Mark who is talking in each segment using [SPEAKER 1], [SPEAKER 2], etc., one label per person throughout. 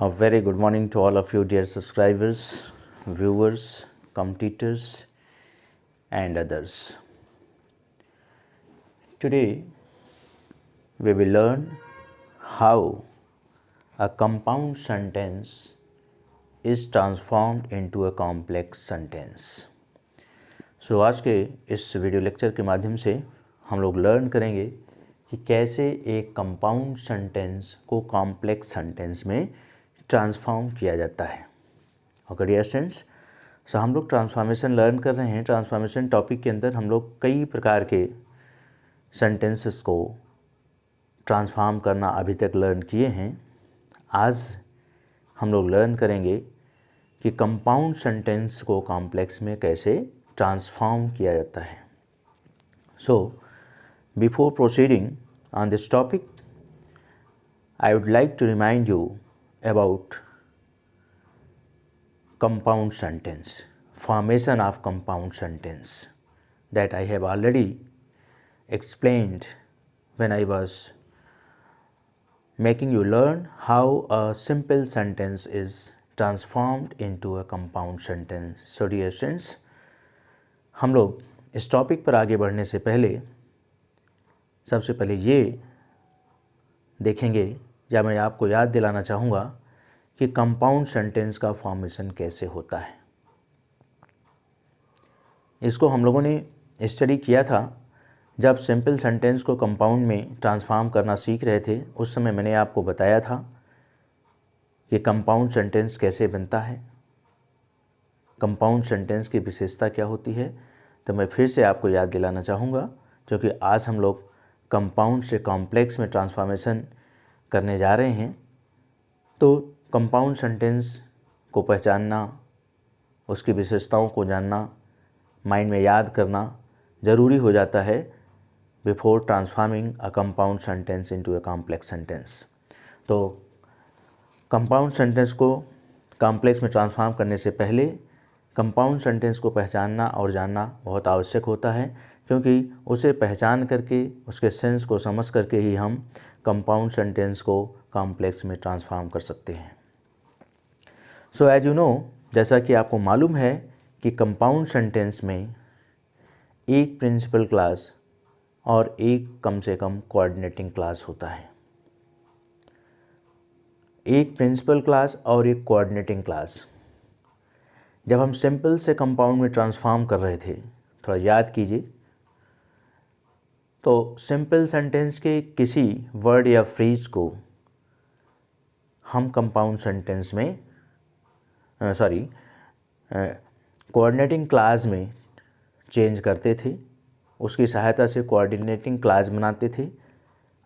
[SPEAKER 1] A very good morning to all of you, dear subscribers, viewers, competitors, and others. Today, we will learn how a compound sentence is transformed into a complex sentence. So आज के इस video lecture के माध्यम से हम लोग learn करेंगे कि कैसे एक कंपाउंड सेंटेंस को कॉम्प्लेक्स सेंटेंस में ट्रांसफॉर्म किया जाता है। ओके डियर स्टूडेंट्स, सो हम लोग ट्रांसफॉर्मेशन लर्न कर रहे हैं। ट्रांसफॉर्मेशन टॉपिक के अंदर हम लोग कई प्रकार के सेंटेंसेस को ट्रांसफॉर्म करना अभी तक लर्न किए हैं। आज हम लोग लर्न करेंगे कि कंपाउंड सेंटेंस को कॉम्प्लेक्स में कैसे ट्रांसफॉर्म किया जाता है। So before proceeding on this topic, I would like to remind you about compound sentence, formation of compound sentence, that I have already explained when I was making you learn how a simple sentence is transformed into a compound sentence. So dear students, हम लोग इस topic पर आगे बढ़ने से पहले सबसे पहले ये देखेंगे या मैं आपको याद दिलाना चाहूँगा कि कंपाउंड सेंटेंस का फॉर्मेशन कैसे होता है। इसको हम लोगों ने स्टडी किया था जब सिंपल सेंटेंस को कंपाउंड में ट्रांसफॉर्म करना सीख रहे थे। उस समय मैंने आपको बताया था कि कंपाउंड सेंटेंस कैसे बनता है, कंपाउंड सेंटेंस की विशेषता क्या होती है। तो मैं फिर से आपको याद दिलाना चाहूँगा, क्योंकि आज हम लोग कंपाउंड से कॉम्प्लेक्स में ट्रांसफॉर्मेशन करने जा रहे हैं। तो कंपाउंड सेंटेंस को पहचानना, उसकी विशेषताओं को जानना, माइंड में याद करना ज़रूरी हो जाता है before transforming a compound sentence into a complex sentence. तो कंपाउंड सेंटेंस को कॉम्प्लेक्स में ट्रांसफॉर्म करने से पहले कंपाउंड सेंटेंस को पहचानना और जानना बहुत आवश्यक होता है, क्योंकि उसे पहचान करके, उसके सेंस को समझ करके ही हम कंपाउंड सेंटेंस को कॉम्प्लेक्स में ट्रांसफॉर्म कर सकते हैं। सो एज यू नो, जैसा कि आपको मालूम है कि कंपाउंड सेंटेंस में एक प्रिंसिपल क्लास और एक कम से कम कोऑर्डिनेटिंग क्लास होता है। एक प्रिंसिपल क्लास और एक कोऑर्डिनेटिंग क्लास। जब हम सिंपल से कंपाउंड में ट्रांसफॉर्म कर रहे थे, थोड़ा याद कीजिए, तो सिंपल सेंटेंस के किसी वर्ड या फ्रेज को हम कंपाउंड सेंटेंस में कोऑर्डिनेटिंग क्लास में चेंज करते थे। उसकी सहायता से कोऑर्डिनेटिंग क्लास बनाते थे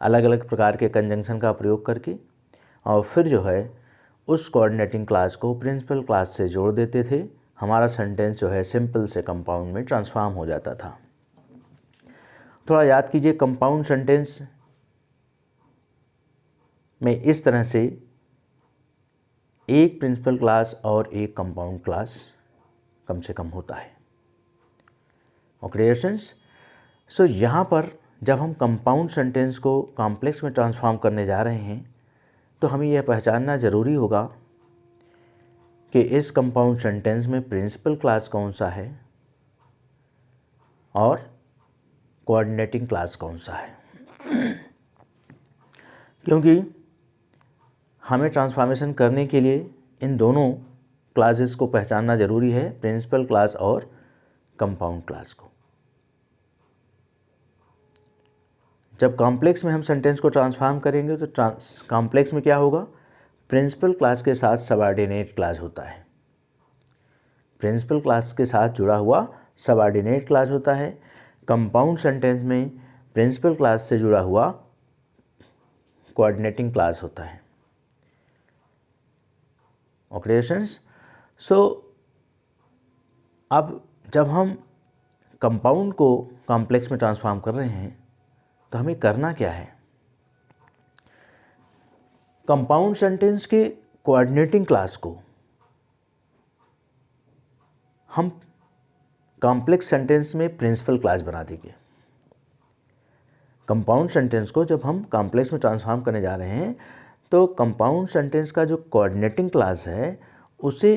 [SPEAKER 1] अलग अलग प्रकार के कंजंक्शन का प्रयोग करके, और फिर जो है उस कोऑर्डिनेटिंग क्लास को प्रिंसिपल क्लास से जोड़ देते थे। हमारा सेंटेंस जो है सिंपल से कंपाउंड में ट्रांसफॉर्म हो जाता था। थोड़ा याद कीजिए, कंपाउंड सेंटेंस में इस तरह से एक प्रिंसिपल क्लास और एक कंपाउंड क्लास कम से कम होता है। ओके डियर स्टूडेंट्स, सो यहाँ पर जब हम कंपाउंड सेंटेंस को कॉम्प्लेक्स में ट्रांसफॉर्म करने जा रहे हैं, तो हमें यह पहचानना ज़रूरी होगा कि इस कंपाउंड सेंटेंस में प्रिंसिपल क्लास कौन सा है और कोऑर्डिनेटिंग क्लास कौन सा है। क्योंकि हमें ट्रांसफॉर्मेशन करने के लिए इन दोनों क्लासेस को पहचानना ज़रूरी है, प्रिंसिपल क्लास और कंपाउंड क्लास को। जब कॉम्प्लेक्स में हम सेंटेंस को ट्रांसफॉर्म करेंगे तो कॉम्प्लेक्स में क्या होगा, प्रिंसिपल क्लास के साथ सबऑर्डिनेट क्लास होता है। प्रिंसिपल क्लास के साथ जुड़ा हुआ सबऑर्डिनेट क्लास होता है। कंपाउंड सेंटेंस में प्रिंसिपल क्लास से जुड़ा हुआ कोऑर्डिनेटिंग क्लास होता है। ओके स्टूडेंट्स, सो अब जब हम कंपाउंड को कॉम्प्लेक्स में ट्रांसफॉर्म कर रहे हैं तो हमें करना क्या है। कंपाउंड सेंटेंस के कोऑर्डिनेटिंग क्लास को हम कॉम्प्लेक्स सेंटेंस में प्रिंसिपल क्लास बना देंगे। कंपाउंड सेंटेंस को जब हम कॉम्प्लेक्स में ट्रांसफॉर्म करने जा रहे हैं तो कंपाउंड सेंटेंस का जो कोऑर्डिनेटिंग क्लास है उसे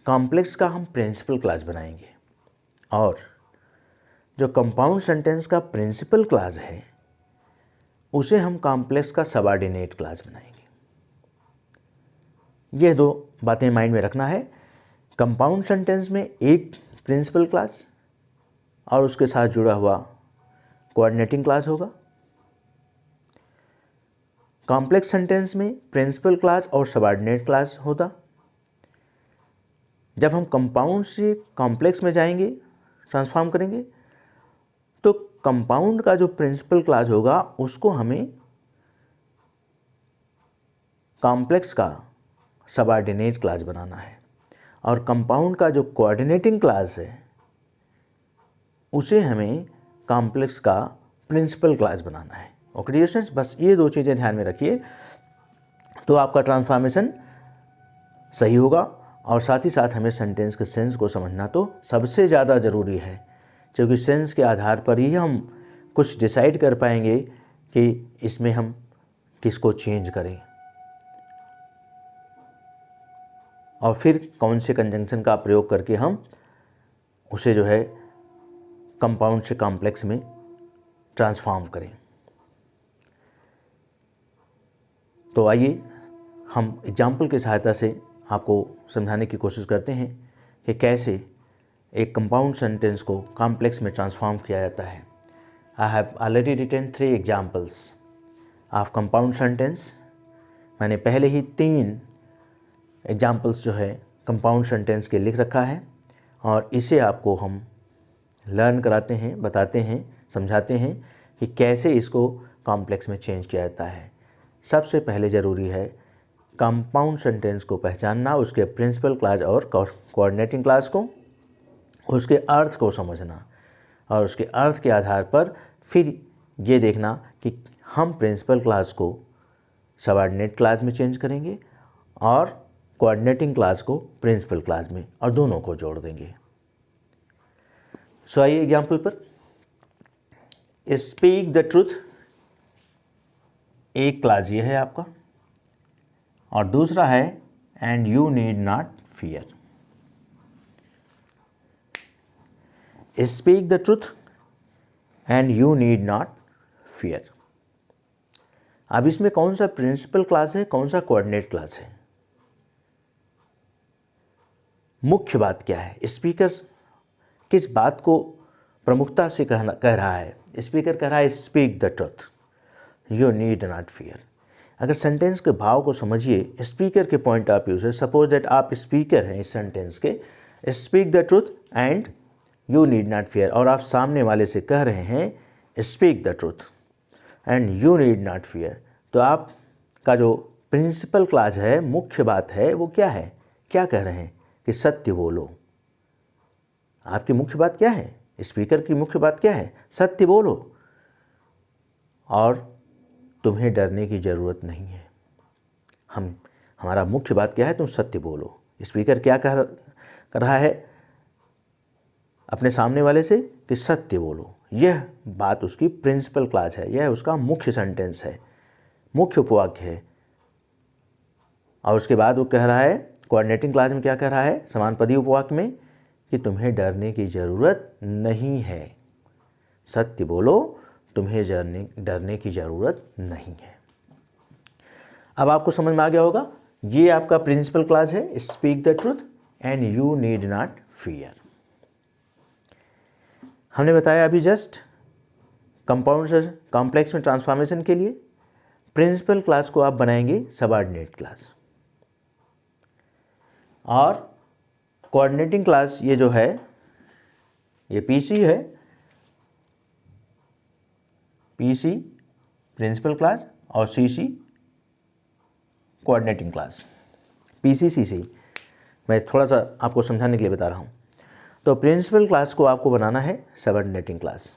[SPEAKER 1] कॉम्प्लेक्स का हम प्रिंसिपल क्लास बनाएंगे, और जो कंपाउंड सेंटेंस का प्रिंसिपल क्लास है उसे हम कॉम्प्लेक्स का सबऑर्डिनेट क्लास बनाएंगे। ये दो बातें माइंड में रखना है। कंपाउंड सेंटेंस में एक प्रिंसिपल क्लास और उसके साथ जुड़ा हुआ कोऑर्डिनेटिंग क्लास होगा। कॉम्प्लेक्स सेंटेंस में प्रिंसिपल क्लास और सबऑर्डिनेट क्लास होता। जब हम कंपाउंड से कॉम्प्लेक्स में जाएंगे, ट्रांसफॉर्म करेंगे, तो कंपाउंड का जो प्रिंसिपल क्लास होगा उसको हमें कॉम्प्लेक्स का सबऑर्डिनेट क्लास बनाना है, और कंपाउंड का जो कोऑर्डिनेटिंग क्लास है उसे हमें कॉम्प्लेक्स का प्रिंसिपल क्लास बनाना है। ओके डियर स्टूडेंट्स, बस ये दो चीज़ें ध्यान में रखिए तो आपका ट्रांसफॉर्मेशन सही होगा। और साथ ही साथ हमें सेंटेंस के सेंस को समझना तो सबसे ज़्यादा ज़रूरी है, क्योंकि सेंस के आधार पर ही हम कुछ डिसाइड कर पाएंगे कि इसमें हम किसको चेंज करें और फिर कौन से कंजंक्शन का प्रयोग करके हम उसे जो है कंपाउंड से कॉम्प्लेक्स में ट्रांसफॉर्म करें। तो आइए हम एग्जाम्पल की सहायता से आपको समझाने की कोशिश करते हैं कि कैसे एक कंपाउंड सेंटेंस को कॉम्प्लेक्स में ट्रांसफॉर्म किया जाता है। I have already written 3 examples of compound sentence. मैंने पहले ही 3 एग्जाम्पल्स जो है कंपाउंड सेंटेंस के लिख रखा है, और इसे आपको हम लर्न कराते हैं, बताते हैं, समझाते हैं कि कैसे इसको कॉम्प्लेक्स में चेंज किया जाता है। सबसे पहले ज़रूरी है कंपाउंड सेंटेंस को पहचानना, उसके प्रिंसिपल क्लास और कोऑर्डिनेटिंग क्लास को, उसके अर्थ को समझना, और उसके अर्थ के आधार पर फिर ये देखना कि हम प्रिंसिपल क्लास को सबऑर्डिनेट क्लास में चेंज करेंगे और कोऑर्डिनेटिंग क्लास को प्रिंसिपल क्लास में, और दोनों को जोड़ देंगे। सो आइए एग्जाम्पल पर। स्पीक द ट्रूथ, एक क्लास ये है आपका, और दूसरा है and you need not fear. Speak the truth and you need not fear. अब इसमें कौन सा प्रिंसिपल क्लास है, कौन सा कोऑर्डिनेट क्लास है? मुख्य बात क्या है? स्पीकर किस बात को प्रमुखता से कह रहा है? स्पीकर कह रहा है speak the truth, you need not fear. अगर सेंटेंस के भाव को समझिए स्पीकर के पॉइंट ऑफ व्यू से, सपोज दैट आप स्पीकर हैं इस सेंटेंस के, speak the truth and you need not fear, और आप सामने वाले से कह रहे हैं speak the truth and you need not fear, तो आपका जो प्रिंसिपल क्लास है, मुख्य बात है, वो क्या है? क्या कह रहे हैं? कि सत्य बोलो। आपकी मुख्य बात क्या है? स्पीकर की मुख्य बात क्या है? सत्य बोलो, और तुम्हें डरने की ज़रूरत नहीं है। हमारा मुख्य बात क्या है? तुम सत्य बोलो। स्पीकर क्या कर रहा है अपने सामने वाले से? कि सत्य बोलो। यह बात उसकी प्रिंसिपल क्लास है, यह उसका मुख्य सेंटेंस है, मुख्य उपवाक्य है। और उसके बाद वो कह रहा है कोऑर्डिनेटिंग क्लास में, क्या कह रहा है समानपदी उपवाक्य में? कि तुम्हें डरने की ज़रूरत नहीं है। सत्य बोलो, तुम्हें डरने की ज़रूरत नहीं है। अब आपको समझ में आ गया होगा, ये आपका प्रिंसिपल क्लास है, speak the truth and you need not fear. हमने बताया अभी जस्ट कंपाउंड से कॉम्प्लेक्स में ट्रांसफॉर्मेशन के लिए प्रिंसिपल क्लास को आप बनाएंगे सबऑर्डिनेट क्लास, और कोऑर्डिनेटिंग क्लास ये जो है ये पीसी है, पीसी प्रिंसिपल क्लास और CC coordinating class. PC CC मैं थोड़ा सा आपको समझाने के लिए बता रहा हूँ। तो प्रिंसिपल क्लास को आपको बनाना है सबऑर्डिनेटिंग क्लास,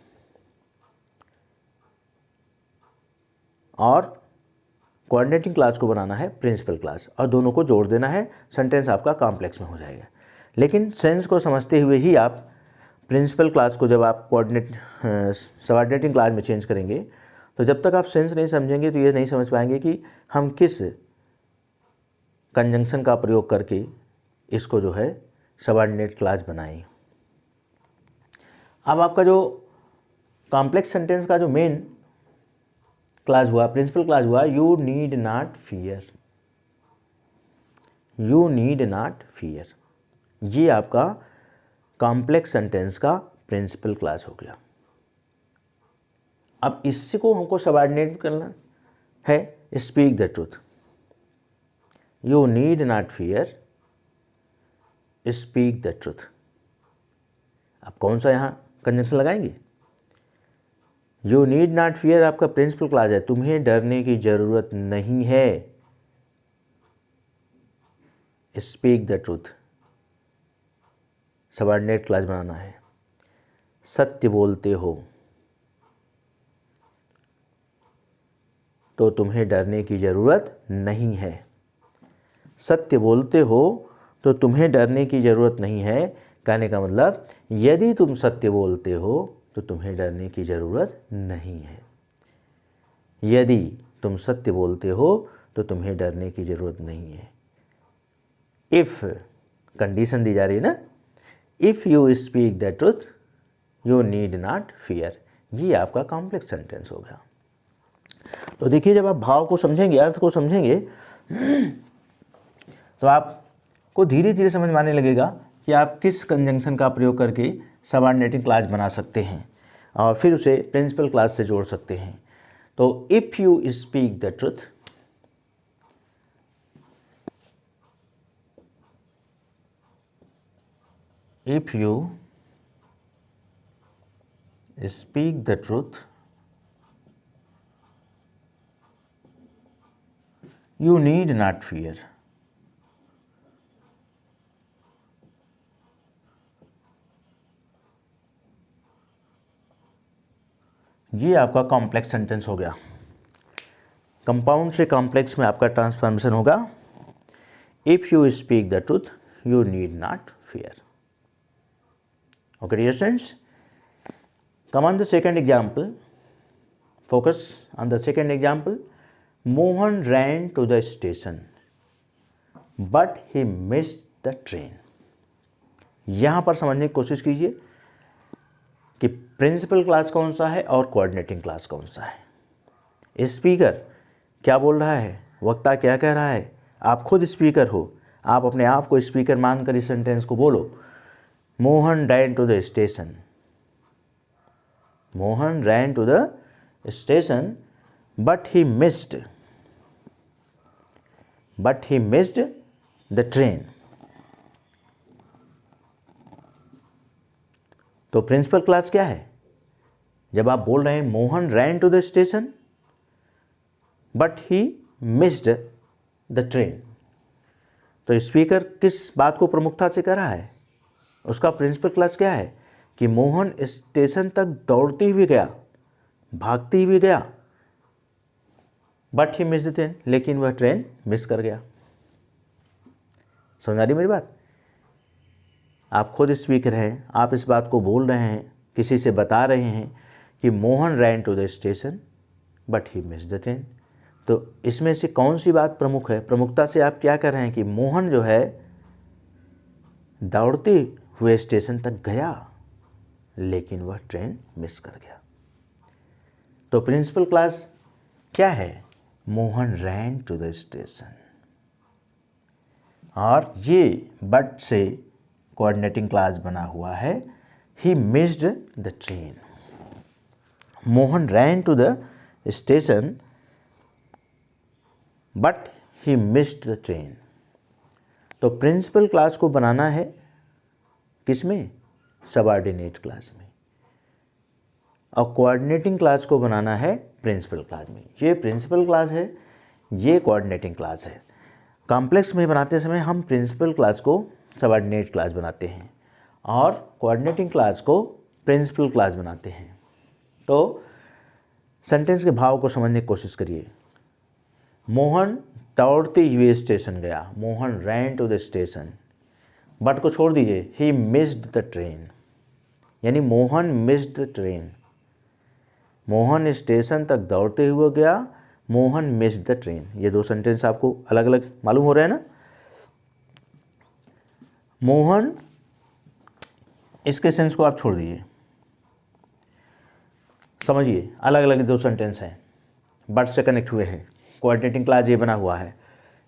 [SPEAKER 1] और कोऑर्डिनेटिंग क्लास को बनाना है प्रिंसिपल क्लास, और दोनों को जोड़ देना है। सेंटेंस आपका कॉम्प्लेक्स में हो जाएगा। लेकिन सेंस को समझते हुए ही आप प्रिंसिपल क्लास को जब आप सबऑर्डिनेटिंग क्लास में चेंज करेंगे तो जब तक आप सेंस नहीं समझेंगे तो ये नहीं समझ पाएंगे कि हम किस कंजंक्शन का प्रयोग करके इसको जो है सबऑर्डिनेट क्लॉज बनाएं। अब आपका जो कॉम्प्लेक्स सेंटेंस का जो मेन क्लॉज हुआ, प्रिंसिपल क्लॉज हुआ, you need not fear. You need not fear, ये आपका कॉम्प्लेक्स सेंटेंस का प्रिंसिपल क्लॉज हो गया। अब इसी को हमको सबऑर्डिनेट करना है, speak the truth. You need not fear, speak the truth. अब कौन सा यहाँ कंजंक्शन लगाएंगे? यू नीड नॉट फियर आपका प्रिंसिपल क्लॉज है, तुम्हें डरने की जरूरत नहीं है। Speak the truth subordinate clause बनाना है। सत्य बोलते हो तो तुम्हें डरने की जरूरत नहीं है। सत्य बोलते हो तो तुम्हें डरने की जरूरत नहीं है, कहने का मतलब यदि तुम सत्य बोलते हो तो तुम्हें डरने की जरूरत नहीं है। यदि तुम सत्य बोलते हो तो तुम्हें डरने की जरूरत नहीं है। इफ कंडीशन दी जा रही है ना, if you speak the truth you need not fear, ये आपका कॉम्प्लेक्स सेंटेंस हो गया। तो देखिए, जब आप भाव को समझेंगे, अर्थ को समझेंगे, तो आपको धीरे धीरे समझ में आने लगेगा कि आप किस कंजंक्शन का प्रयोग करके सबऑर्डिनेटिंग क्लॉज बना सकते हैं और फिर उसे प्रिंसिपल क्लॉज से जोड़ सकते हैं। तो if you speak the truth, if you speak the truth you need not fear। ये आपका कॉम्प्लेक्स सेंटेंस हो गया। कंपाउंड से कॉम्प्लेक्स में आपका ट्रांसफॉर्मेशन होगा। If you speak the truth you need not fear. Okay dear students, come on the second example, focus on the second example. Mohan ran to the station but he missed the train। यहाँ पर समझने की कोशिश कीजिए कि principal clause कौन सा है और कोऑर्डिनेटिंग क्लॉज कौन सा है। स्पीकर क्या बोल रहा है, वक्ता क्या कह रहा है, आप खुद स्पीकर हो, आप अपने आप को स्पीकर मानकर इस सेंटेंस को बोलो। Mohan ran to the station, Mohan ran to the station but he missed the train। तो प्रिंसिपल क्लॉज क्या है? जब आप बोल रहे हैं Mohan ran to the station but he missed the train, तो स्पीकर किस बात को प्रमुखता से कह रहा है? उसका प्रिंसिपल क्लॉज क्या है कि मोहन स्टेशन तक दौड़ते हुए गया, भागते हुए गया, but he miss the train, लेकिन वह ट्रेन मिस कर गया। समझ आ रही मेरी बात? आप खुद स्पीकर हैं, आप इस बात को बोल रहे हैं, किसी से बता रहे हैं कि Mohan ran to the station but he miss the train. तो इसमें से कौन सी बात प्रमुख है? प्रमुखता से आप क्या कर रहे हैं कि मोहन जो है दौड़ते हुए स्टेशन तक गया लेकिन वह ट्रेन मिस कर गया। तो प्रिंसिपल क्लॉज क्या है? Mohan ran to the station, और ये बट से कोऑर्डिनेटिंग क्लॉज बना हुआ है ही missed the train. Mohan ran to the station but he missed the train. तो प्रिंसिपल क्लॉज को बनाना है किस में? सबऑर्डिनेट क्लॉज में, और कोऑर्डिनेटिंग क्लॉज को बनाना है प्रिंसिपल क्लॉज में। ये प्रिंसिपल क्लॉज है, ये कोऑर्डिनेटिंग क्लॉज है। कॉम्प्लेक्स में बनाते समय हम प्रिंसिपल क्लॉज को सबऑर्डिनेट क्लॉज बनाते हैं और कोऑर्डिनेटिंग क्लॉज को प्रिंसिपल क्लॉज बनाते हैं। तो सेंटेंस के भाव को समझने की कोशिश करिए। मोहन दौड़ते हुए स्टेशन गया, Mohan ran to the station, but को छोड़ दीजिए, ही मिस्ड द ट्रेन, यानी Mohan missed the train. Mohan station तक दौड़ते हुए गया, मोहन मिस्ड द ट्रेन। ये दो सेंटेंस आपको अलग अलग मालूम हो रहे हैं ना। मोहन, इसके सेंस को आप छोड़ दीजिए, समझिए अलग अलग दो सेंटेंस हैं, बट से कनेक्ट हुए हैं, कोऑर्डिनेटिंग क्लास ये बना हुआ है,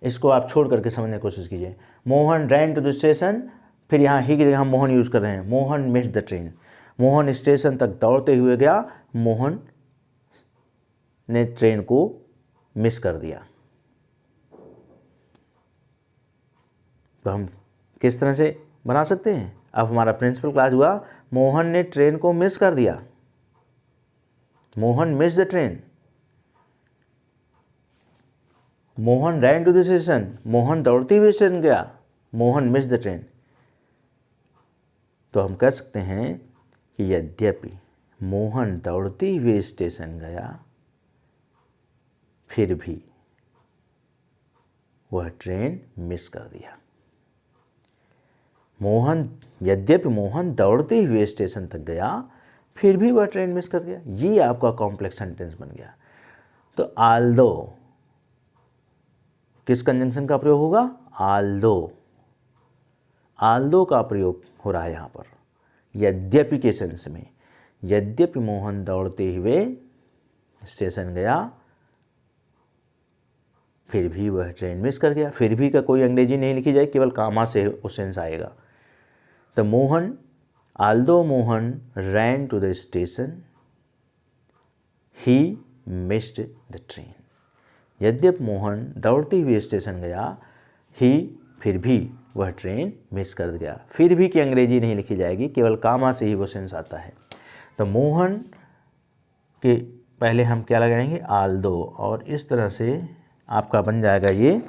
[SPEAKER 1] इसको आप छोड़ करके समझने की कोशिश कीजिए। Mohan ran to the station, फिर यहाँ ही की जगह हम मोहन यूज़ कर रहे हैं। Mohan missed the train, Mohan station तक दौड़ते हुए गया, मोहन ने ट्रेन को मिस कर दिया। तो हम किस तरह से बना सकते हैं? अब हमारा प्रिंसिपल क्लास हुआ मोहन ने ट्रेन को मिस कर दिया, Mohan miss the train. Mohan ran to the station, Mohan दौड़ते हुए स्टेशन गया, मोहन मिस द ट्रेन। तो हम कह सकते हैं कि यद्यपि मोहन दौड़ते हुए स्टेशन गया, फिर भी वह ट्रेन मिस कर दिया। यद्यपि मोहन दौड़ते हुए स्टेशन तक गया, फिर भी वह ट्रेन मिस कर गया। ये आपका कॉम्प्लेक्स सेंटेंस बन गया। तो आल्दो, किस कंजंक्शन का प्रयोग होगा? आल्दो। आल्दो का प्रयोग हो रहा है यहाँ पर यद्यपि के सेंस में। यद्यपि मोहन दौड़ते हुए स्टेशन गया, फिर भी वह ट्रेन मिस कर गया। फिर भी का कोई अंग्रेजी नहीं लिखी जाए, केवल कामा से वो सेंस आएगा। तो Mohan, although Mohan ran to the station, he missed the train. यद्यपि मोहन दौड़ते हुए स्टेशन गया, ही, फिर भी वह ट्रेन मिस कर गया। फिर भी की अंग्रेजी नहीं लिखी जाएगी, केवल कामा से ही वो सेंस आता है। तो मोहन के पहले हम क्या लगाएंगे? आल्दो, और इस तरह से आपका बन जाएगा ये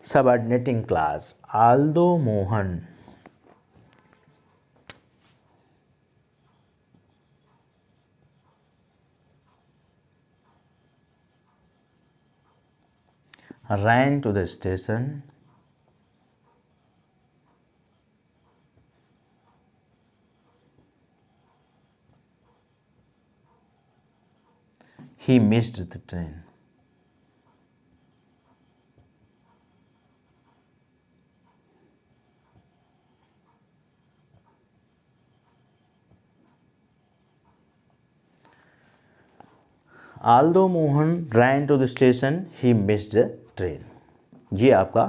[SPEAKER 1] subordinating class. Aldous Mohan ran to the station, he missed the train. Although Mohan ran to the station, he missed the train. ये आपका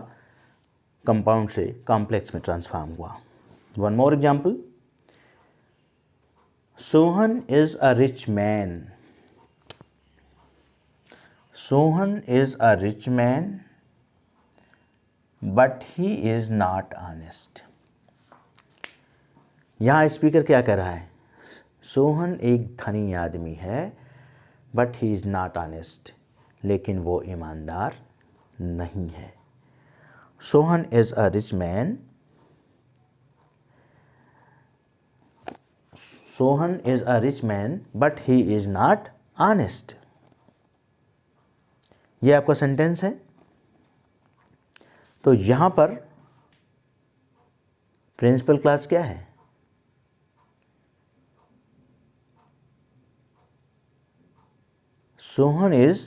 [SPEAKER 1] कंपाउंड से कॉम्प्लेक्स में ट्रांसफॉर्म हुआ। One more example, Sohan is a rich man. Sohan is a rich man but he is not honest. यहाँ speaker क्या कह रहा है? सोहन एक धनी आदमी है, but he is not honest, लेकिन वो ईमानदार नहीं है। Sohan is a rich man, Sohan is a rich man but he is not honest. ये आपका सेंटेंस है। तो यहां पर प्रिंसिपल क्लास क्या है? Sohan is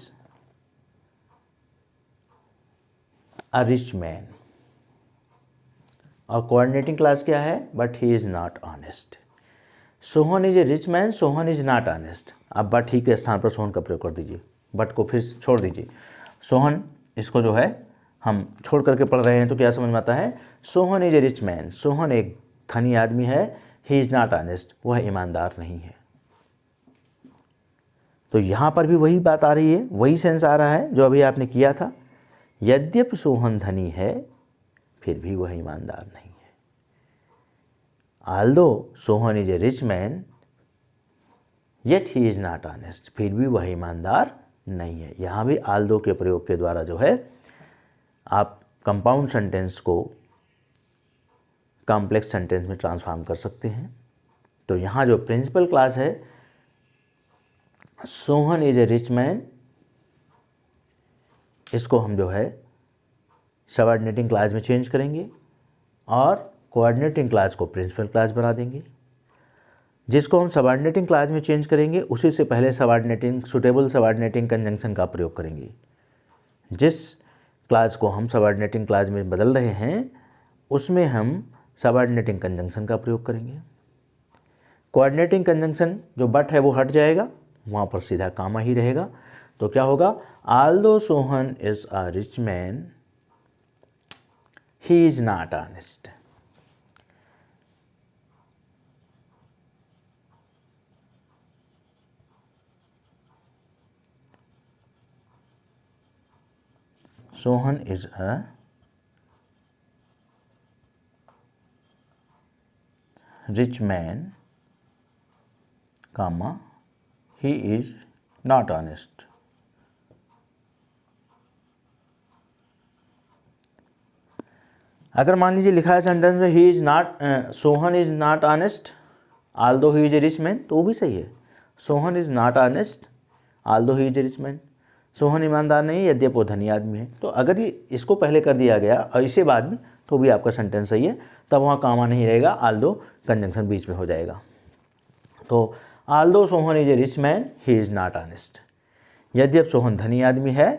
[SPEAKER 1] a rich man, और कोऑर्डिनेटिंग क्लास क्या है? But he is not honest. Sohan is a rich man, Sohan is not honest. अब बट ही के स्थान पर सोहन का प्रयोग कर दीजिए, बट को फिर छोड़ दीजिए। सोहन, इसको जो है हम छोड़ करके पढ़ रहे हैं तो क्या समझ में आता है? Sohan is a rich man, Sohan एक धनी आदमी है, ही इज नॉट ऑनेस्ट, वह ईमानदार नहीं है। तो यहाँ पर भी वही बात आ रही है, वही सेंस आ रहा है जो अभी आपने किया था। यद्यपि सोहन धनी है, फिर भी वह ईमानदार नहीं है। Although Sohan is a rich man, yet he is not honest, फिर भी वह ईमानदार नहीं है। यहाँ भी although के प्रयोग के द्वारा जो है आप कंपाउंड सेंटेंस को कॉम्प्लेक्स सेंटेंस में ट्रांसफॉर्म कर सकते हैं। तो यहाँ जो प्रिंसिपल क्लास है, Sohan is a rich man, इसको हम जो है सबऑर्डिनेटिंग क्लास में चेंज करेंगे और कोऑर्डिनेटिंग क्लास को प्रिंसिपल क्लास बना देंगे। जिसको हम सबऑर्डिनेटिंग क्लास में चेंज करेंगे उसी से पहले सबऑर्डिनेटिंग सुटेबल सबऑर्डिनेटिंग कंजंक्शन का प्रयोग करेंगे। जिस क्लास को हम सबऑर्डिनेटिंग क्लास में बदल रहे हैं उसमें हम सबऑर्डिनेटिंग कंजंक्शन का प्रयोग करेंगे। कोऑर्डिनेटिंग कंजंक्शन जो बट है वो हट जाएगा, वहाँ पर सीधा कामा ही रहेगा। तो क्या होगा, although Sohan is a rich man he is not honest. Sohan is a rich man, comma, he is not honest. अगर मान लीजिए लिखा है सेंटेंस में he is not, Sohan is not honest Aldous he is a rich man, तो वो भी सही है। Sohan is not honest Aldous he is a rich man, Sohan ईमानदार नहीं यद्यपि वो धनी आदमी है। तो अगर ये इसको पहले कर दिया गया और इसे बाद में, तो भी आपका सेंटेंस सही है, तब वहाँ कामा नहीं रहेगा, आल्दो कंजंक्शन बीच में हो जाएगा। तो Aldous Sohan is a rich man he is not honest, यद्यपि सोहन धनी आदमी है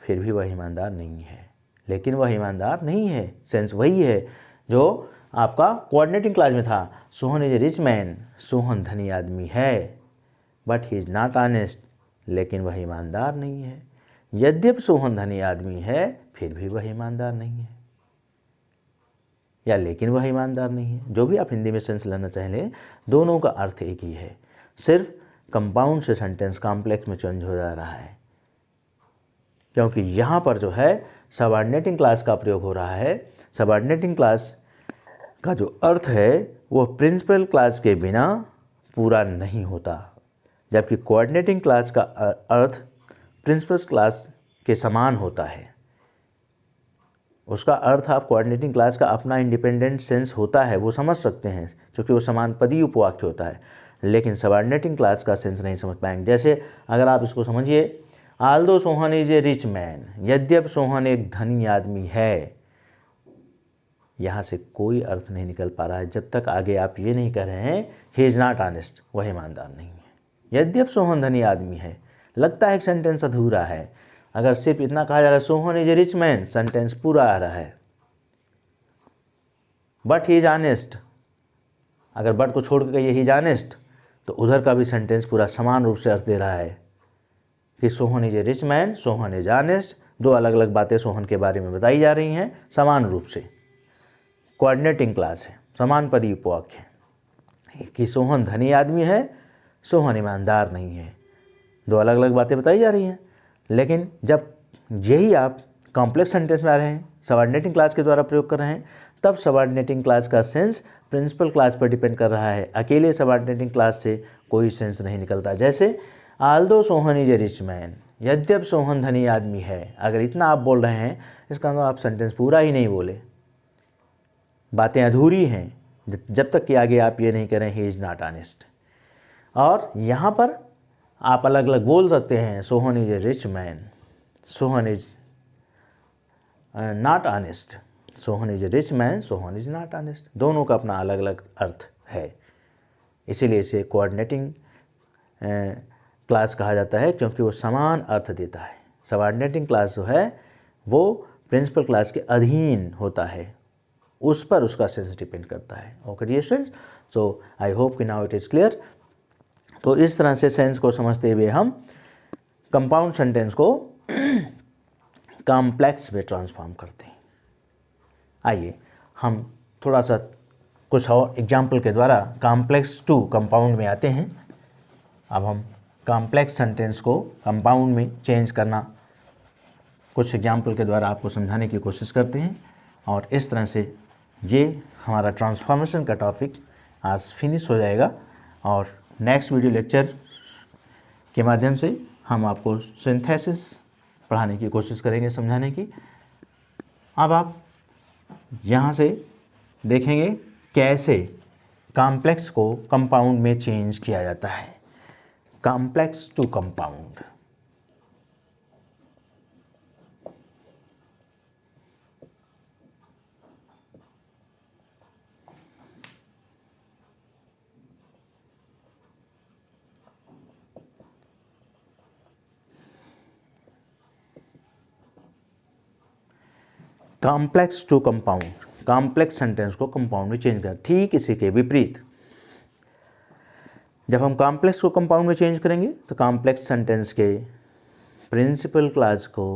[SPEAKER 1] फिर भी वह ईमानदार नहीं है। लेकिन वह ईमानदार नहीं है, सेंस वही है जो आपका कोऑर्डिनेटिंग क्लास में था। Sohan is a rich man, Sohan धनी आदमी है, but he is not honest, लेकिन वह ईमानदार नहीं है। यद्यपि सोहन धनी आदमी है फिर भी वह ईमानदार नहीं है, या लेकिन वह ईमानदार नहीं है। जो भी आप हिंदी में सेंस लेना चाह लें, दोनों का अर्थ एक ही है, सिर्फ कंपाउंड से सेंटेंस कॉम्प्लेक्स में चेंज हो जा रहा है, क्योंकि यहाँ पर जो है सबऑर्डिनेटिंग क्लास का प्रयोग हो रहा है। सबऑर्डिनेटिंग क्लास का जो अर्थ है वो प्रिंसिपल क्लास के बिना पूरा नहीं होता, जबकि कोऑर्डिनेटिंग क्लास का अर्थ प्रिंसिपल क्लास के समान होता है। उसका अर्थ आप कोऑर्डिनेटिंग क्लास का अपना इंडिपेंडेंट सेंस होता है, वो समझ सकते हैं क्योंकि वो समानपदी उपवाक्य होता है, लेकिन सबऑर्डिनेटिंग क्लास का सेंस नहीं समझ पाएंगे। जैसे अगर आप इसको समझिए, Aldous Sohan is a rich man, यद्यपि सोहन एक धनी आदमी है, यहाँ से कोई अर्थ नहीं निकल पा रहा है जब तक आगे आप ये नहीं कह रहे हैं ही इज़ नॉट ऑनेस्ट, वह ईमानदार नहीं है। यद्यपि सोहन धनी आदमी है, लगता है एक सेंटेंस अधूरा है। अगर सिर्फ इतना कहा जा रहा है Sohan is a rich man, sentence पूरा आ रहा है। बट ही इज ऑनेस्ट, अगर बट को छोड़ के कहिए ही इज ऑनेस्ट, तो उधर का भी सेंटेंस पूरा समान रूप से अर्थ दे रहा है कि Sohan is a rich man, Sohan is honest, दो अलग अलग बातें सोहन के बारे में बताई जा रही हैं समान रूप से। कोऑर्डिनेटिंग क्लास है, समान पदी उपवाक्य है कि सोहन धनी आदमी है, सोहन ईमानदार नहीं है, दो अलग अलग बातें बताई जा रही हैं। लेकिन जब यही आप कॉम्प्लेक्स सेंटेंस में आ रहे हैं, सबऑर्डिनेटिंग क्लास के द्वारा प्रयोग कर रहे हैं, तब सबऑर्डिनेटिंग क्लास का सेंस प्रिंसिपल क्लास पर डिपेंड कर रहा है। अकेले सबऑर्डिनेटिंग क्लास से कोई सेंस नहीं निकलता। जैसे Aldous Sohan is a rich man, यद्यपि सोहन धनी आदमी है, अगर इतना आप बोल रहे हैं इसका मतलब आप सेंटेंस पूरा ही नहीं बोले, बातें अधूरी हैं जब तक कि आगे आप ये नहीं करें ही इज़ नॉट ऑनेस्ट। और यहाँ पर आप अलग अलग बोल सकते हैं, Sohan is a rich man, Sohan is not honest, Sohan is a rich man, Sohan is not honest, दोनों का अपना अलग अलग अर्थ है। इसीलिए इसे कोऑर्डिनेटिंग क्लास कहा जाता है, क्योंकि वो समान अर्थ देता है। सबऑर्डिनेटिंग क्लास जो है वो प्रिंसिपल क्लास के अधीन होता है, उस पर उसका सेंस डिपेंड करता है। Okay dear students, so I hope कि नाउ इट इज़ क्लियर। तो इस तरह से सेंस को समझते हुए हम कंपाउंड सेंटेंस को कॉम्प्लेक्स में ट्रांसफॉर्म करते हैं। आइए हम थोड़ा सा कुछ और एग्जाम्पल के द्वारा कॉम्प्लेक्स टू कंपाउंड में आते हैं। अब हम कॉम्प्लेक्स सेंटेंस को कंपाउंड में चेंज करना कुछ एग्जाम्पल के द्वारा आपको समझाने की कोशिश करते हैं, और इस तरह से ये हमारा ट्रांसफॉर्मेशन का टॉपिक आज फिनिश हो जाएगा। और नेक्स्ट वीडियो लेक्चर के माध्यम से हम आपको सिंथेसिस पढ़ाने की कोशिश करेंगे, समझाने की। अब आप यहाँ से देखेंगे कैसे कॉम्प्लेक्स को कंपाउंड में चेंज किया जाता है, complex to compound. Complex to compound, complex sentence को कंपाउंड में चेंज कर। ठीक इसी के विपरीत जब हम कॉम्प्लेक्स को कंपाउंड में चेंज करेंगे तो कॉम्प्लेक्स सेंटेंस के प्रिंसिपल क्लास को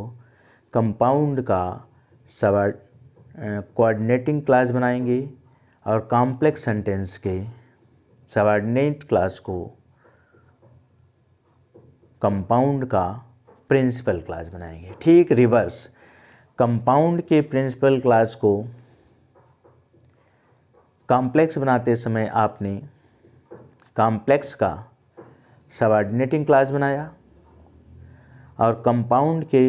[SPEAKER 1] कंपाउंड का कोऑर्डिनेटिंग क्लास बनाएंगे और कॉम्प्लेक्स सेंटेंस के सबऑर्डिनेट क्लास को कंपाउंड का प्रिंसिपल क्लास बनाएंगे। ठीक रिवर्स, कंपाउंड के प्रिंसिपल क्लास को कॉम्प्लेक्स बनाते समय आपने कॉम्प्लेक्स का सबऑर्डिनेटिंग क्लास बनाया और कंपाउंड के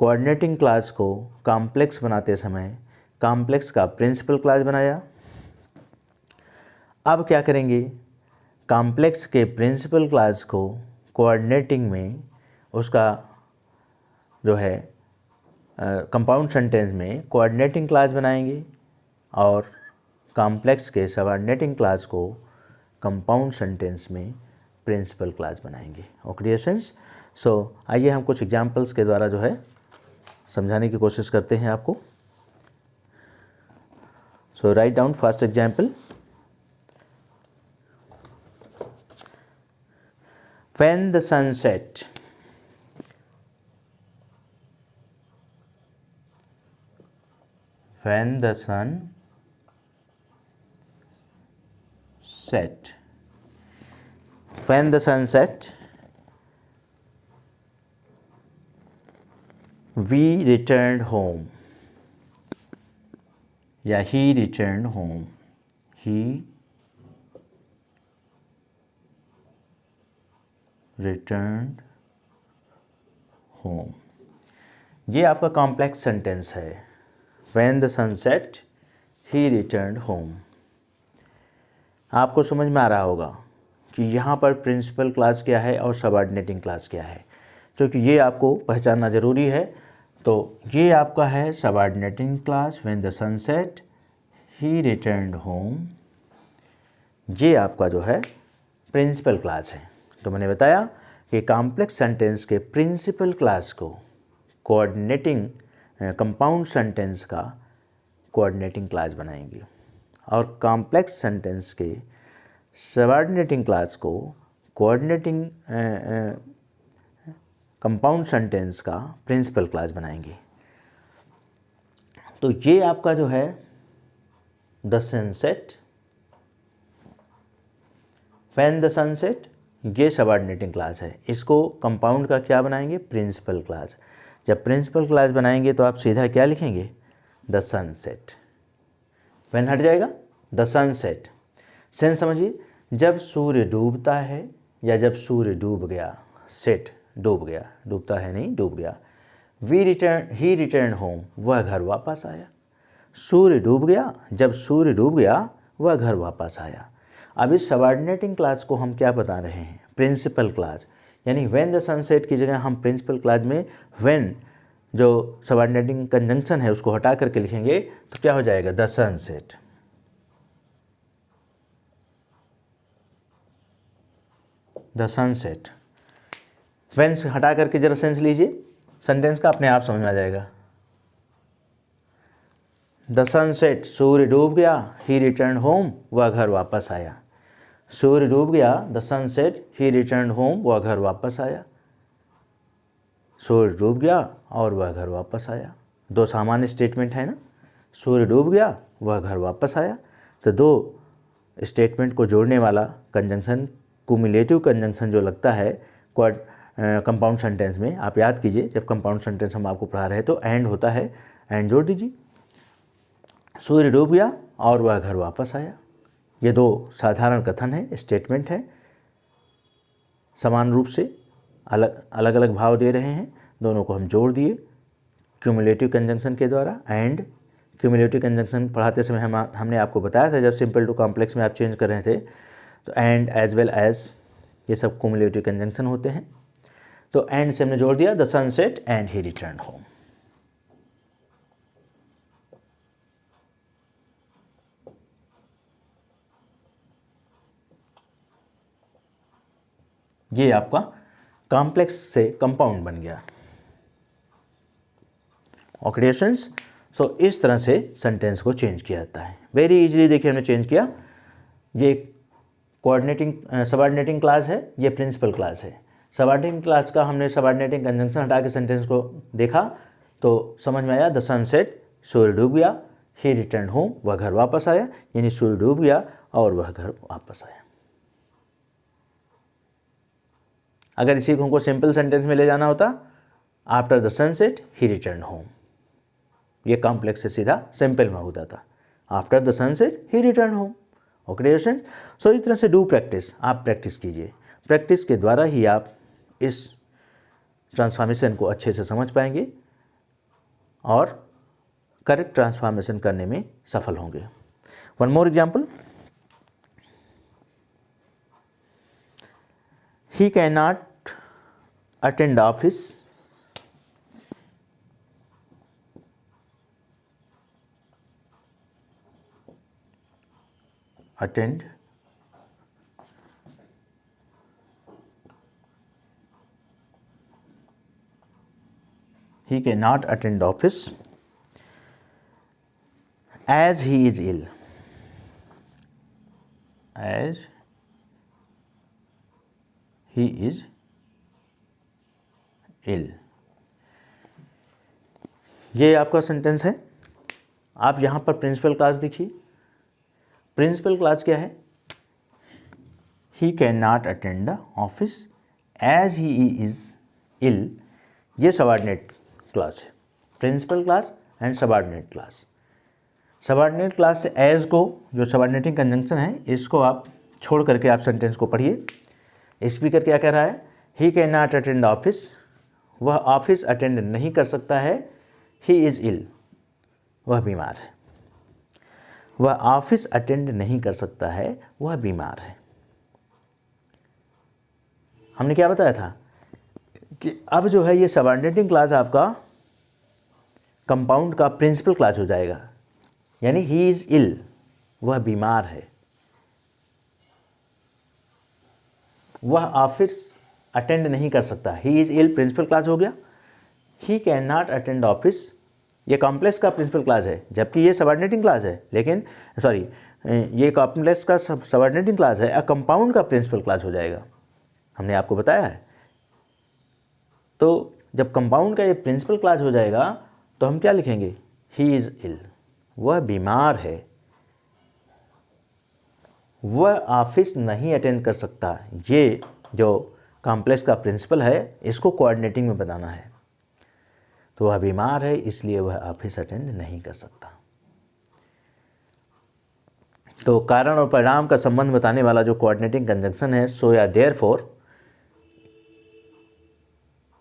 [SPEAKER 1] कोऑर्डिनेटिंग क्लास को कॉम्प्लेक्स बनाते समय कॉम्प्लेक्स का प्रिंसिपल क्लास बनाया। अब क्या करेंगे, कॉम्प्लेक्स के प्रिंसिपल क्लास को कोऑर्डिनेटिंग में उसका जो है कंपाउंड सेंटेंस में कोऑर्डिनेटिंग क्लास बनाएंगे और कॉम्प्लेक्स के सबऑर्डिनेटिंग क्लास को कंपाउंड सेंटेंस में प्रिंसिपल क्लास बनाएंगे। ओके डियर स्टूडेंट्स, सो आइए हम कुछ एग्जांपल्स के द्वारा जो है समझाने की कोशिश करते हैं आपको। So write down first example, when the sun set, when the sun set, when the sun set, we returned home, या he returned home, he returned home। ये आपका कॉम्प्लेक्स सेंटेंस है। When the sun set, he returned home। आपको समझ में आ रहा होगा कि यहाँ पर प्रिंसिपल क्लास क्या है और सबऑर्डिनेटिंग क्लास क्या है, क्योंकि ये आपको पहचानना ज़रूरी है। तो ये आपका है subordinating class, when the sun set, he returned home। ये आपका जो है प्रिंसिपल क्लास है। तो मैंने बताया कि कॉम्प्लेक्स सेंटेंस के प्रिंसिपल क्लास को कोऑर्डिनेटिंग कंपाउंड सेंटेंस का कोऑर्डिनेटिंग क्लास बनाएंगे और कॉम्प्लेक्स सेंटेंस के सबऑर्डिनेटिंग क्लास को कोऑर्डिनेटिंग कंपाउंड सेंटेंस का प्रिंसिपल क्लास बनाएंगे। तो ये आपका जो है the sunset, when the sunset, ये सबऑर्डिनेटिंग क्लास है। इसको कंपाउंड का क्या बनाएंगे, प्रिंसिपल क्लास। जब प्रिंसिपल क्लास बनाएंगे तो आप सीधा क्या लिखेंगे, द सनसेट। व्हेन हट जाएगा द सनसेट। सेंस समझिए, जब सूर्य डूबता है या जब सूर्य डूब गया, सेट डूब गया, डूबता है नहीं, डूब गया। ही रिटर्न होम, वह घर वापस आया। सूर्य डूब गया, जब सूर्य डूब गया वह घर वापस आया। अब इस सबऑर्डिनेटिंग क्लास को हम क्या बता रहे हैं, प्रिंसिपल क्लास। यानी व्हेन द सनसेट की जगह हम प्रिंसिपल क्लास में व्हेन जो सबऑर्डिनेटिंग कंजंक्शन है उसको हटा करके लिखेंगे तो क्या हो जाएगा, the sunset. The sunset. When से हटा करके जरा सेंस लीजिए, सेंटेंस का अपने आप समझ में आ जाएगा। द सनसेट, सूर्य डूब गया, ही रिटर्न होम, वह घर वापस आया। सूर्य डूब गया, the sunset, he return home, वह घर वापस आया। सूर्य डूब गया और वह घर वापस आया। दो सामान्य स्टेटमेंट है ना, सूर्य डूब गया, वह घर वापस आया। तो दो स्टेटमेंट को जोड़ने वाला कंजंक्शन, कुमुलेटिव कंजंक्शन जो लगता है कंपाउंड सेंटेंस में, आप याद कीजिए जब कंपाउंड सेंटेंस हम आपको पढ़ा रहे हैं तो एंड होता है, एंड जोड़ दीजिए। सूर्य डूब गया और वह घर वापस आया। ये दो साधारण कथन है, स्टेटमेंट है, समान रूप से अलग अलग भाव दे रहे हैं, दोनों को हम जोड़ दिए क्यूमुलेटिव कंजंक्शन के द्वारा। एंड क्यूमुलेटिव कंजंक्शन पढ़ाते समय हमने आपको बताया था, जब सिंपल टू कॉम्प्लेक्स में आप चेंज कर रहे थे तो एंड एज वेल एज ये सब क्यूमुलेटिव कंजंक्शन होते हैं। तो एंड से हमने जोड़ दिया the sunset and he return home. ये आपका कॉम्प्लेक्स से कंपाउंड बन गया। ऑक्यूपेशंस। सो इस तरह से सेंटेंस को चेंज किया जाता है। वेरी इजीली देखिए हमने चेंज किया। ये कोऑर्डिनेटिंग सबऑर्डिनेटिंग क्लास है, ये प्रिंसिपल क्लास है। सबऑर्डिनेटिंग क्लास का हमने सबऑर्डिनेटिंग कंजंक्शन हटा के सेंटेंस को देखा तो समझ में आया। द सन सेट, सूर्य डूब गया। ही रिटर्न होम, वह घर वापस आया, यानी सूर्य डूब गया और वह घर वापस आया। अगर इसी को हमको सिंपल सेंटेंस में ले जाना होता, after the sunset he return home, ये कॉम्प्लेक्स से सीधा सिंपल में होता था। After the sunset he return home. Okay student, so इस तरह से डू प्रैक्टिस, आप प्रैक्टिस कीजिए। प्रैक्टिस के द्वारा ही आप इस ट्रांसफॉर्मेशन को अच्छे से समझ पाएंगे और करेक्ट ट्रांसफॉर्मेशन करने में सफल होंगे। One more example, he cannot attend office he cannot attend office as he is ill, as he is ill। ये आपका सेंटेंस है। आप यहाँ पर प्रिंसिपल क्लास देखिए। प्रिंसिपल क्लास क्या है? He can not attend the office as he is ill, ये सबऑर्डिनेट क्लास है। Principal clause and subordinate clause. Subordinate clause से एज को, जो सबऑर्डिनेटिंग कंजंक्शन है, इसको आप छोड़ करके आप सेंटेंस को पढ़िए। स्पीकर क्या कह रहा है? He can not attend office, वह ऑफिस अटेंड नहीं कर सकता है। ही इज़ इल, वह बीमार है। वह ऑफिस अटेंड नहीं कर सकता है, वह बीमार है। हमने क्या बताया था कि अब जो है ये सबऑर्डिनेटिंग क्लास आपका कंपाउंड का प्रिंसिपल क्लास हो जाएगा, यानी ही इज़ इल, वह बीमार है। वह ऑफिस अटेंड नहीं कर सकता, he is ill principal clause हो गया। He can not attend office, ये कॉम्प्लेक्स का प्रिंसिपल क्लास है, जबकि ये सबऑर्डिनेटिंग क्लास है। लेकिन सॉरी, ये कॉम्प्लेक्स का सबऑर्डिनेटिंग क्लास है, कंपाउंड का प्रिंसिपल क्लास हो जाएगा, हमने आपको बताया है। तो जब कंपाउंड का ये प्रिंसिपल क्लास हो जाएगा तो हम क्या लिखेंगे? ही इज़ इल, वह बीमार है, वह ऑफिस नहीं अटेंड कर सकता। ये जो कॉम्प्लेक्स का प्रिंसिपल है, इसको कोऑर्डिनेटिंग में बताना है। तो वह बीमार है, इसलिए वह ऑफिस अटेंड नहीं कर सकता। तो कारण और परिणाम का संबंध बताने वाला जो कोऑर्डिनेटिंग कंजंक्शन है, सो या देयरफॉर,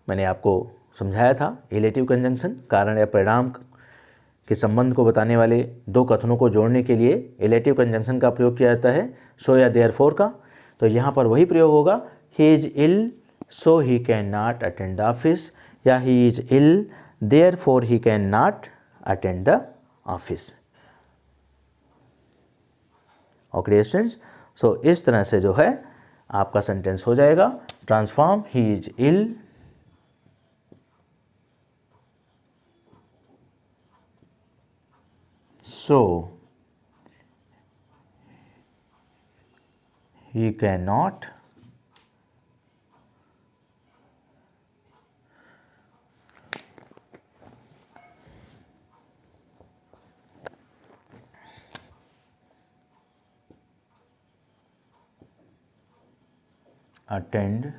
[SPEAKER 1] मैंने आपको समझाया था। इलेटिव कंजंक्शन कारण या परिणाम के संबंध को बताने वाले दो कथनों को जोड़ने के लिए इलेटिव कंजंक्शन का प्रयोग किया जाता है, सो या देयरफॉर का। तो यहाँ पर वही प्रयोग होगा, he is ill so he can not attend the office, या he is ill therefore he can not attend the office. Okay students, so इस तरह से जो है आपका सेंटेंस हो जाएगा। Transform he is ill so he cannot attend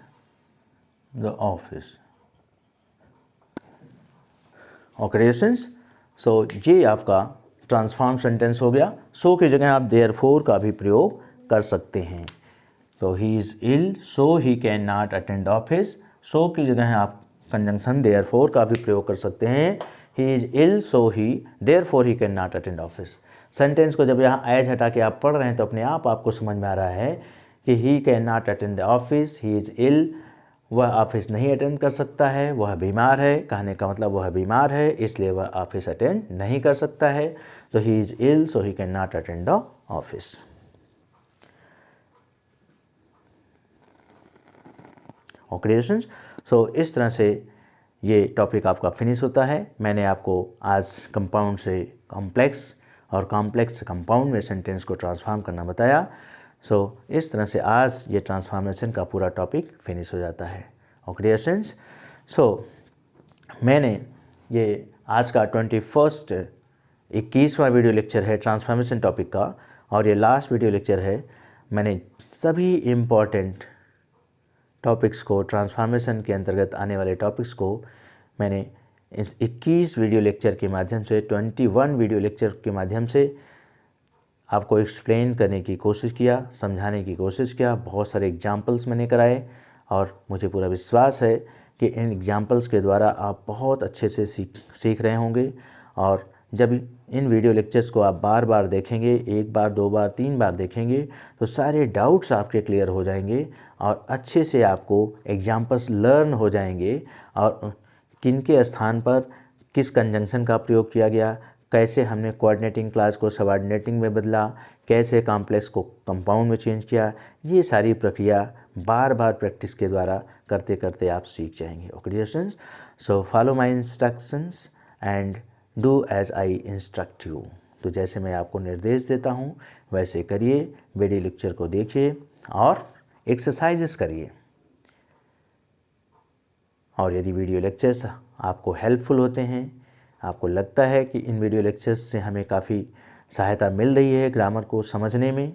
[SPEAKER 1] the office। Okay students, so ये आपका ट्रांसफॉर्म सेंटेंस हो गया। सो की जगह आप देयरफॉर का भी प्रयोग कर सकते हैं। तो he is ill so he can not attend office, so की जगह आप कंजंक्शन देयरफॉर का भी प्रयोग कर सकते हैं। He is ill so he therefore he can not attend office. Sentence को जब यहाँ एज हटा के आप पढ़ रहे हैं तो अपने आप आपको समझ में आ रहा है कि he can not attend the office, he is ill, वह ऑफिस नहीं अटेंड कर सकता है, वह बीमार है। कहने का मतलब वह बीमार है, इसलिए वह ऑफिस अटेंड नहीं कर सकता है। तो he is ill so he can not attend the office. Okay students, so इस तरह से ये टॉपिक आपका फिनिश होता है। मैंने आपको आज कंपाउंड से कॉम्प्लेक्स और कॉम्प्लेक्स से कंपाउंड में सेंटेंस को ट्रांसफॉर्म करना बताया। इस तरह से आज ये ट्रांसफॉर्मेशन का पूरा टॉपिक फिनिश हो जाता है। ओके डियर स्टूडेंट्स, मैंने ये आज का 21वां वीडियो लेक्चर है ट्रांसफॉर्मेशन टॉपिक का, और ये लास्ट वीडियो लेक्चर है। मैंने सभी इम्पॉर्टेंट टॉपिक्स को, ट्रांसफॉर्मेशन के अंतर्गत आने वाले टॉपिक्स को मैंने इस 21 वीडियो लेक्चर के माध्यम से, 21 वीडियो लेक्चर के माध्यम से आपको एक्सप्लेन करने की कोशिश किया, समझाने की कोशिश किया। बहुत सारे एग्जाम्पल्स मैंने कराए और मुझे पूरा विश्वास है कि इन एग्जाम्पल्स के द्वारा आप बहुत अच्छे से सीख रहे होंगे। और जब इन वीडियो लेक्चर्स को आप बार बार देखेंगे, एक बार, दो बार, 3 बार देखेंगे, तो सारे डाउट्स आपके क्लियर हो जाएंगे और अच्छे से आपको एग्जाम्पल्स लर्न हो जाएंगे और किन के स्थान पर किस कंजंक्शन का प्रयोग किया गया, कैसे हमने कोऑर्डिनेटिंग क्लास को सबऑर्डिनेटिंग में बदला, कैसे कॉम्प्लेक्स को कंपाउंड में चेंज किया, ये सारी प्रक्रिया बार बार प्रैक्टिस के द्वारा करते करते आप सीख जाएंगे। Okay dear students, so follow my instructions and do as I instruct you. तो जैसे मैं आपको निर्देश देता हूँ वैसे करिए, वीडियो लेक्चर को देखिए और एक्सरसाइजेस करिए। और यदि वीडियो लेक्चर्स आपको हेल्पफुल होते हैं, आपको लगता है कि इन वीडियो लेक्चर्स से हमें काफ़ी सहायता मिल रही है ग्रामर को समझने में,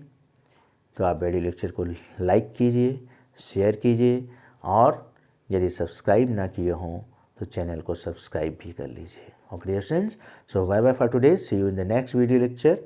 [SPEAKER 1] तो आप वीडियो लेक्चर को लाइक कीजिए, शेयर कीजिए और यदि सब्सक्राइब ना किए हों तो चैनल को सब्सक्राइब भी कर लीजिए। Okay dear students, so bye bye for today, see you in the next video lecture.